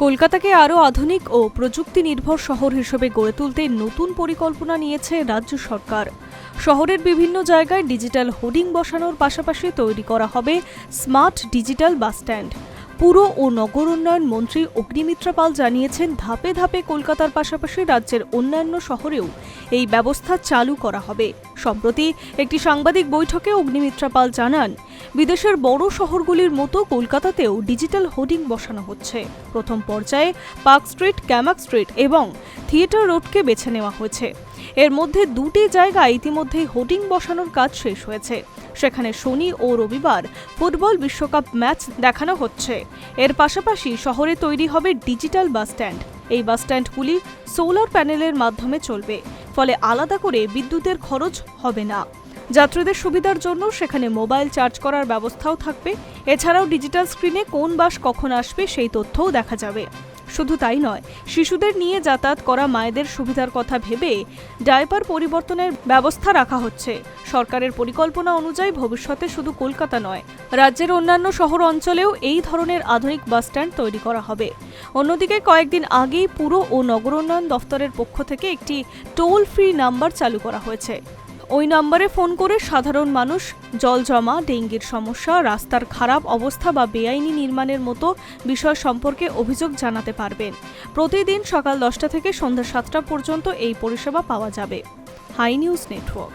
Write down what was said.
কলকাতাকে আরও আধুনিক ও প্রযুক্তি নির্ভর শহর হিসেবে গড়ে তুলতে নতুন পরিকল্পনা নিয়েছে রাজ্য সরকার। শহরের বিভিন্ন জায়গায় ডিজিটাল হোর্ডিং বসানোর পাশাপাশি তৈরি করা হবে স্মার্ট ডিজিটাল বাসস্ট্যান্ড। পুর ও নগর উন্নয়ন মন্ত্রী অগ্নিমিত্রা পাল জানিয়েছেন, ধাপে ধাপে কলকাতার পাশাপাশি রাজ্যের অন্যান্য শহরেও এই ব্যবস্থা চালু করা হবে। সম্প্রতি একটি সাংবাদিক বৈঠকে অগ্নিমিত্রা পাল জানান, বিদেশের বড় শহরগুলির মতো কলকাতাতেও ডিজিটাল হোর্ডিং বসানো হচ্ছে। প্রথম পর্যায়ে পার্ক স্ট্রিট, ক্যামাক স্ট্রিট এবং থিয়েটার রোডকে বেছে নেওয়া হয়েছে। এর মধ্যে দুটি জায়গায় ইতিমধ্যেই হোর্ডিং বসানোর কাজ শেষ হয়েছে। সেখানে শনি ও রবিবার ফুটবল বিশ্বকাপ ম্যাচ দেখানো হচ্ছে। এর পাশাপাশি শহরে তৈরি হবে ডিজিটাল বাসস্ট্যান্ড। এই বাসস্ট্যান্ডগুলি সোলার প্যানেলের মাধ্যমে চলবে, ফলে আলাদা করে বিদ্যুতের খরচ হবে না। যাত্রীদের সুবিধার জন্য সেখানে মোবাইল চার্জ করার ব্যবস্থাও থাকবে। এছাড়াও ডিজিটাল স্ক্রিনে কোন বাস কখন আসবে সেই তথ্যও দেখা যাবে। শুধু তাই নয়, শিশুদের নিয়ে যাতায়াত করা মায়েদের সুবিধার কথা ভেবে ডায়পার পরিবর্তনের ব্যবস্থা রাখা হচ্ছে। সরকারের পরিকল্পনা অনুযায়ী ভবিষ্যতে শুধু কলকাতা নয়, রাজ্যের অন্যান্য শহর অঞ্চলেও এই ধরনের আধুনিক বাসস্ট্যান্ড তৈরি করা হবে। অন্যদিকে কয়েকদিন আগেই পুর ও নগর উন্নয়ন দফতরের পক্ষ থেকে একটি টোল ফ্রি নাম্বার চালু করা হয়েছে। ওই নম্বরে ফোন করে সাধারণ মানুষ জল জমা, ডেঙ্গির সমস্যা, রাস্তার খারাপ অবস্থা বা বেআইনি নির্মাণের মতো বিষয় সম্পর্কে অভিযোগ জানাতে পারবেন। প্রতিদিন সকাল 10টা থেকে সন্ধ্যা 7টা পর্যন্ত এই পরিষেবা পাওয়া যাবে। Hi news network.